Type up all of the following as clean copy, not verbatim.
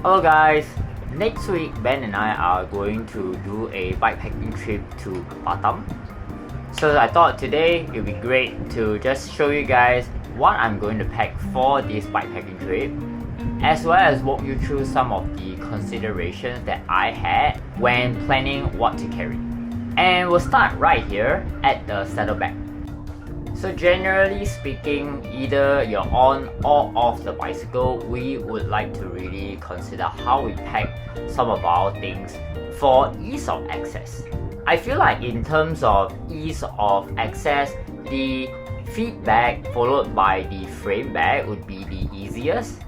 Hello guys! Next week, Ben and I are going to do a bikepacking trip to Batam. So I thought today it would be great to just show you guys what I'm going to pack for this bikepacking trip, as well as walk you through some of the considerations that I had when planning what to carry. And we'll start right here at the saddlebag. So generally speaking, either you're on or off the bicycle, we would like to really consider how we pack some of our things for ease of access. I feel like in terms of ease of access, the feet bag followed by the frame bag would be the easiest.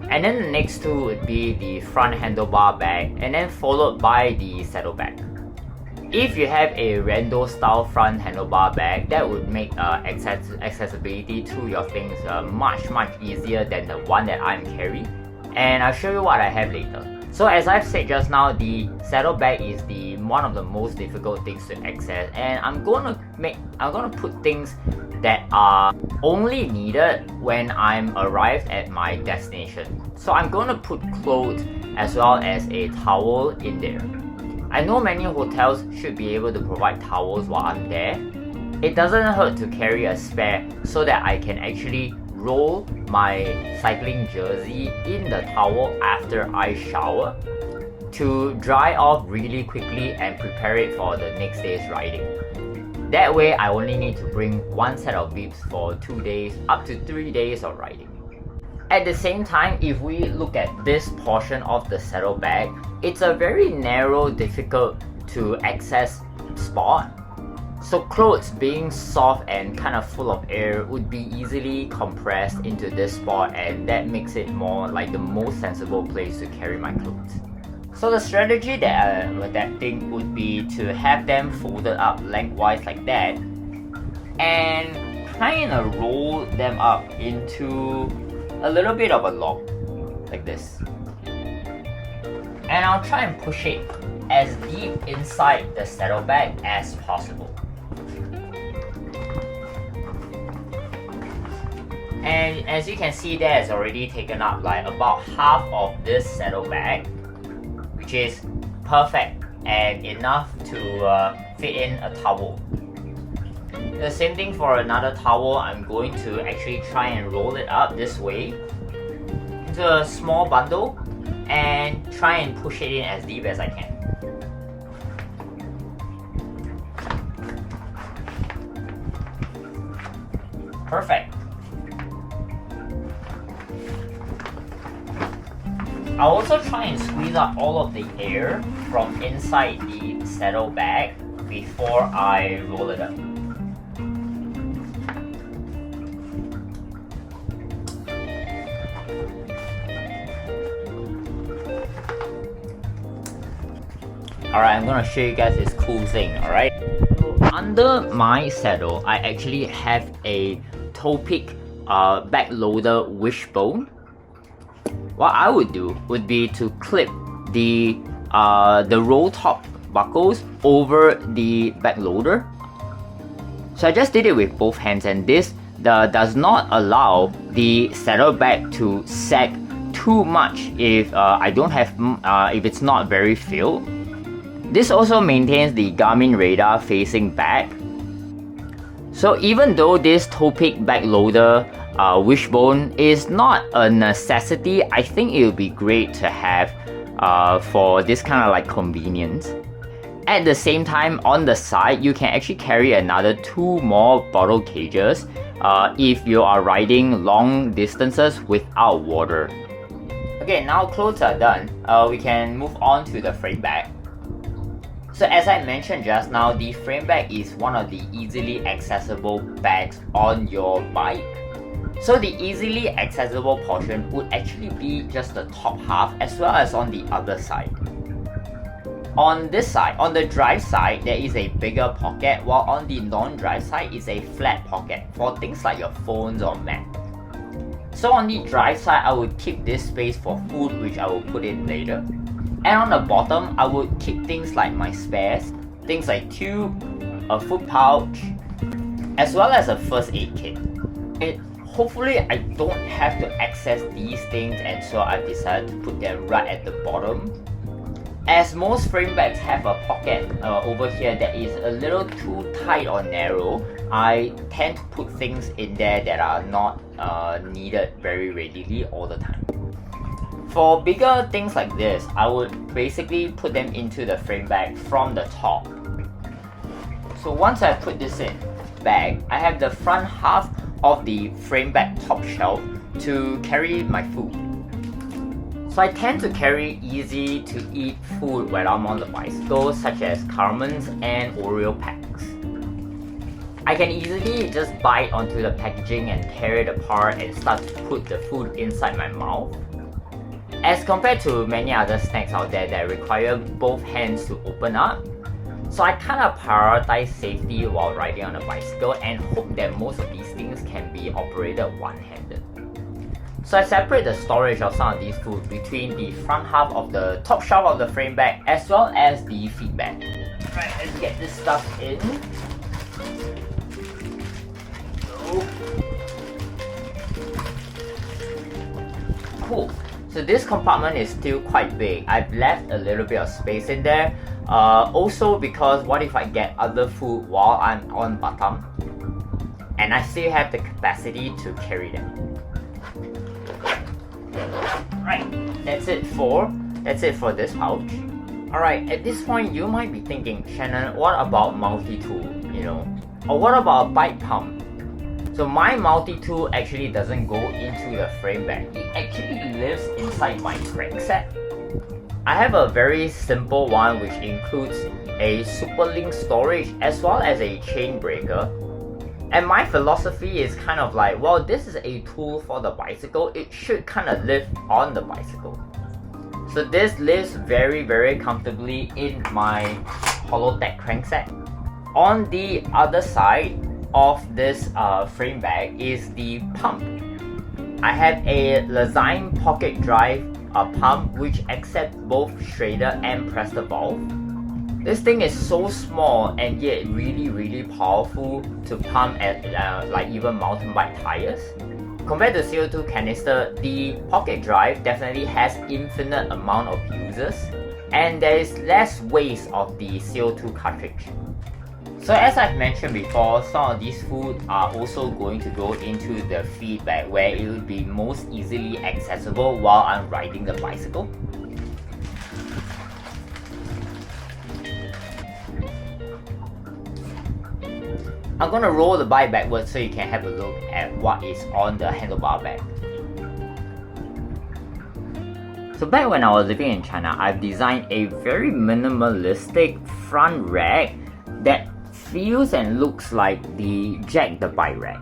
And then the next two would be the front handlebar bag and then followed by the saddlebag. If you have a rando style front handlebar bag, that would make accessibility to your things much easier than the one that I'm carrying, and I'll show you what I have later. So as I've said just now, the saddlebag is one of the most difficult things to access, and I'm gonna put things that are only needed when I'm arrived at my destination. So I'm gonna put clothes as well as a towel in there. I know many hotels should be able to provide towels while I'm there. It doesn't hurt to carry a spare so that I can actually roll my cycling jersey in the towel after I shower to dry off really quickly and prepare it for the next day's riding. That way I only need to bring one set of bibs for 2 days up to 3 days of riding. At the same time, if we look at this portion of the saddlebag, it's a very narrow, difficult to access spot. So clothes being soft and kind of full of air would be easily compressed into this spot, and that makes it more like the most sensible place to carry my clothes. So the strategy that I'm adapting would be to have them folded up lengthwise like that and kind of roll them up into a little bit of a log like this, and I'll try and push it as deep inside the saddlebag as possible. And as you can see, there is already taken up like about half of this saddlebag, which is perfect and enough to fit in a towel. The same thing for another towel. I'm going to actually try and roll it up this way into a small bundle and try and push it in as deep as I can. Perfect. I'll also try and squeeze out all of the air from inside the saddlebag before I roll it up. Alright, I'm gonna show you guys this cool thing, alright? So under my saddle, I actually have a toe pick back loader wishbone. What I would do would be to clip the roll top buckles over the back loader. So I just did it with both hands, and this does not allow the saddlebag to sag too much if I don't have if it's not very filled. This also maintains the Garmin radar facing back. So even though this toe pick back loader wishbone is not a necessity, I think it would be great to have for this kind of like convenience. At the same time, on the side, you can actually carry another 2 more bottle cages if you are riding long distances without water. Okay, now clothes are done. We can move on to the frame bag. So as I mentioned just now, the frame bag is one of the easily accessible bags on your bike. So the easily accessible portion would actually be just the top half as well as on the other side. On this side, on the drive side, there is a bigger pocket, while on the non-drive side is a flat pocket for things like your phones or Mac. So on the drive side, I would keep this space for food, which I will put in later. And on the bottom, I would keep things like my spares, things like tube, a foot pouch, as well as a first aid kit. hopefully I don't have to access these things, and so I've decided to put them right at the bottom. As most frame bags have a pocket over here that is a little too tight or narrow, I tend to put things in there that are not needed very readily all the time. For bigger things like this, I would basically put them into the frame bag from the top. So once I put this in bag, I have the front half of the frame bag top shelf to carry my food. So I tend to carry easy to eat food when I'm on the bicycle, such as caramels and Oreo packs. I can easily just bite onto the packaging and tear it apart and start to put the food inside my mouth. As compared to many other snacks out there that require both hands to open up, so I kind of prioritize safety while riding on a bicycle and hope that most of these things can be operated one-handed. So I separate the storage of some of these food between the front half of the top shelf of the frame bag as well as the feed bag. Right, let's get this stuff in. So, cool. So this compartment is still quite big. I've left a little bit of space in there. Also because what if I get other food while I'm on Batam and I still have the capacity to carry them. Right, that's it for this pouch. Alright, at this point you might be thinking, Shannon, what about multi-tool, or what about bike pump? So my multi-tool actually doesn't go into the frame bag. It actually lives inside my crankset. I have a very simple one which includes a super link storage as well as a chain breaker. And my philosophy is kind of like, well, this is a tool for the bicycle, it should kind of live on the bicycle. So this lives very, very comfortably in my Holotech crankset. On the other side of this frame bag is the pump. I have a Lazine pocket drive pump which accepts both Schrader and Presta valve. This thing is so small and yet really powerful to pump at like even mountain bike tires. Compared to CO2 canister, the pocket drive definitely has infinite amount of uses and there is less waste of the CO2 cartridge. So as I've mentioned before, some of these food are also going to go into the feed bag where it will be most easily accessible while I'm riding the bicycle. I'm gonna roll the bike backwards so you can have a look at what is on the handlebar bag. So back when I was living in China, I've designed a very minimalistic front rack that feels and looks like the Jack the Bike rack.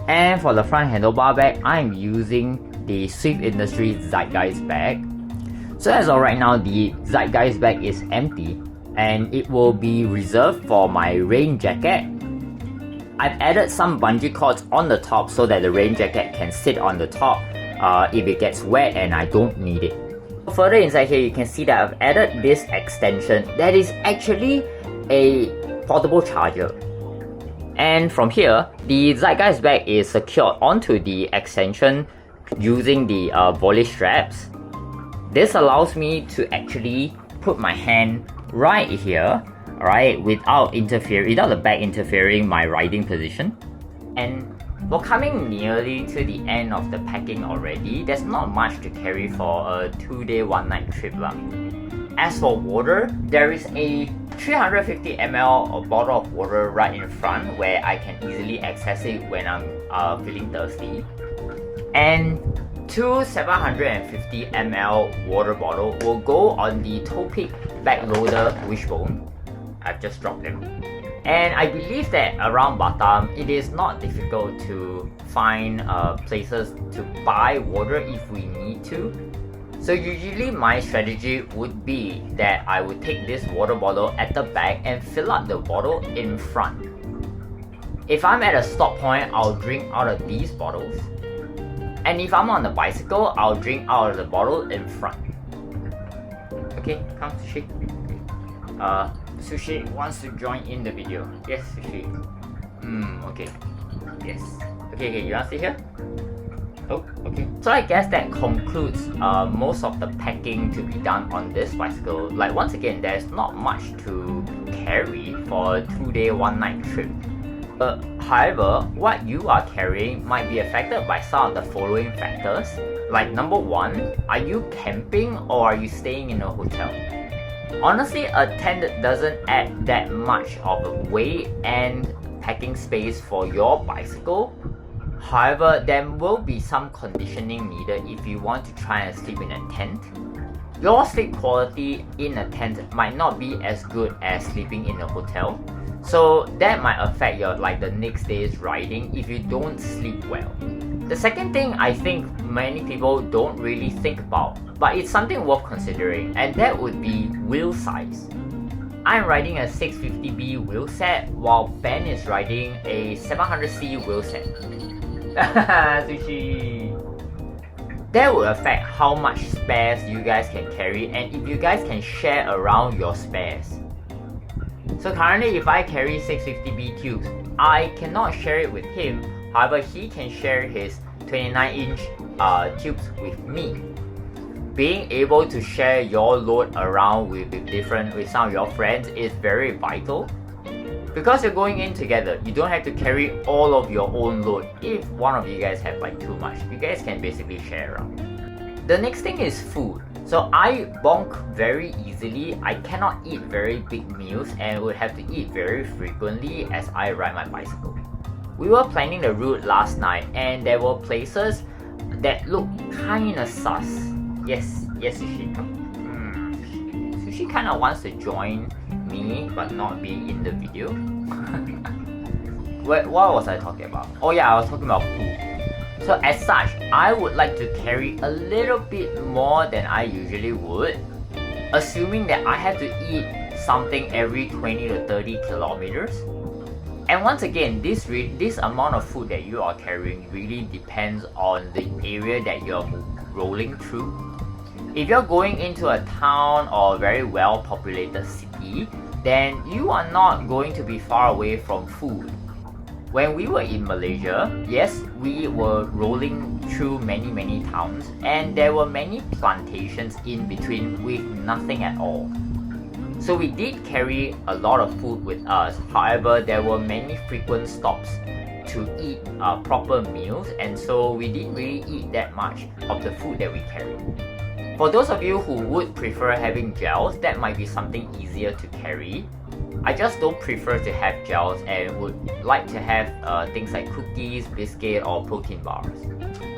And for the front handlebar bag, I'm using the Swift Industries Zeitgeist bag. So as of right now, the Zeitgeist bag is empty and it will be reserved for my rain jacket. I've added some bungee cords on the top so that the rain jacket can sit on the top if it gets wet and I don't need it. Further inside here, you can see that I've added this extension that is actually a portable charger. And from here, the Zeitgeist bag is secured onto the extension using the volley straps. This allows me to actually put my hand right here, alright, without the bag interfering my riding position. And we're coming nearly to the end of the packing already. There's not much to carry for a 2-day 1-night trip. As for water, there is a 350 ml bottle of water right in front where I can easily access it when I'm feeling thirsty. And two 750 ml water bottle will go on the Topic backloader wishbone. I've just dropped them. And I believe that around Batam, it is not difficult to find places to buy water if we need to. So usually my strategy would be that I would take this water bottle at the back and fill up the bottle in front. If I'm at a stop point, I'll drink out of these bottles. And if I'm on the bicycle, I'll drink out of the bottle in front. Okay, come Sushi. Sushi wants to join in the video. Yes, Sushi. Okay. Yes. Okay, you wanna sit here? Oh, okay. So I guess that concludes most of the packing to be done on this bicycle. Like once again, there's not much to carry for a 2-day 1-night trip. However, what you are carrying might be affected by some of the following factors. Like number 1, are you camping or are you staying in a hotel? Honestly, a tent doesn't add that much of a weight and packing space for your bicycle. However, there will be some conditioning needed if you want to try and sleep in a tent. Your sleep quality in a tent might not be as good as sleeping in a hotel, so that might affect your the next day's riding if you don't sleep well. The second thing I think many people don't really think about, but it's something worth considering, and that would be wheel size. I'm riding a 650B wheel set while Ben is riding a 700C wheel set. Sushi! That will affect how much spares you guys can carry and if you guys can share around your spares. So currently if I carry 650B tubes, I cannot share it with him, however he can share his 29-inch tubes with me. Being able to share your load around with some of your friends is very vital. Because you're going in together, you don't have to carry all of your own load. If one of you guys have too much, you guys can basically share around. The next thing is food. So I bonk very easily. I cannot eat very big meals and would have to eat very frequently as I ride my bicycle. We were planning the route last night and there were places that looked kinda sus. Yes, Sushi. Sushi kinda wants to join me but not be in the video. What was I talking about? Oh yeah, I was talking about food. So as such, I would like to carry a little bit more than I usually would, assuming that I have to eat something every 20 to 30 kilometers. And once again, this amount of food that you are carrying really depends on the area that you're rolling through. If you're going into a town or a very well populated city, then you are not going to be far away from food. When we were in Malaysia, yes, we were rolling through many towns and there were many plantations in between with nothing at all. So we did carry a lot of food with us, however there were many frequent stops to eat proper meals, and so we didn't really eat that much of the food that we carried. For those of you who would prefer having gels, that might be something easier to carry. I just don't prefer to have gels and would like to have things like cookies, biscuit or protein bars.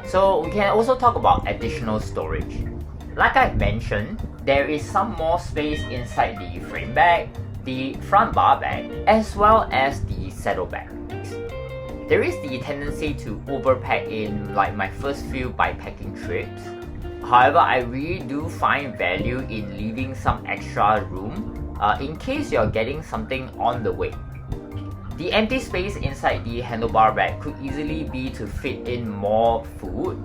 So we can also talk about additional storage. Like I mentioned, there is some more space inside the frame bag, the front bar bag, as well as the saddlebag. There is the tendency to overpack in my first few bikepacking trips. However, I really do find value in leaving some extra room in case you're getting something on the way. The empty space inside the handlebar bag could easily be to fit in more food.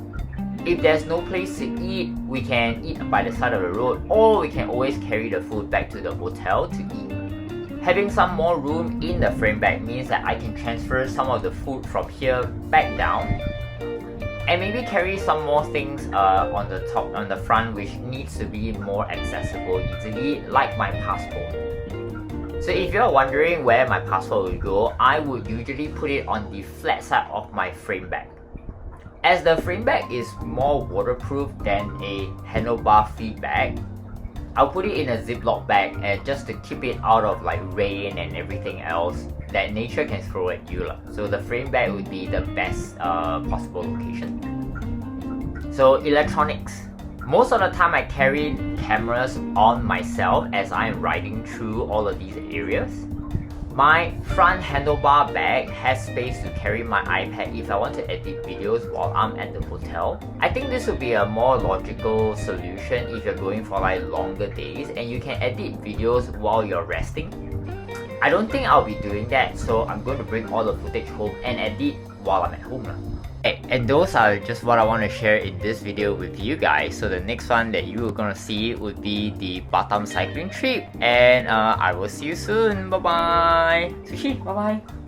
If there's no place to eat, we can eat by the side of the road, or we can always carry the food back to the hotel to eat. Having some more room in the frame bag means that I can transfer some of the food from here back down, and maybe carry some more things on the front which needs to be more accessible easily, like my passport. So if you're wondering where my passport will go, I would usually put it on the flat side of my frame bag. As the frame bag is more waterproof than a handlebar feed bag, I'll put it in a Ziploc bag and just to keep it out of rain and everything else that nature can throw at you. So the frame bag would be the best possible location. So electronics. Most of the time I carry cameras on myself as I'm riding through all of these areas. My front handlebar bag has space to carry my iPad if I want to edit videos while I'm at the hotel. I think this would be a more logical solution if you're going for longer days and you can edit videos while you're resting. I don't think I'll be doing that, so I'm going to bring all the footage home and edit while I'm at home. And those are just what I want to share in this video with you guys. So the next one that you are going to see would be the Batam cycling trip, and I will see you soon. Bye bye. Sushi, bye bye.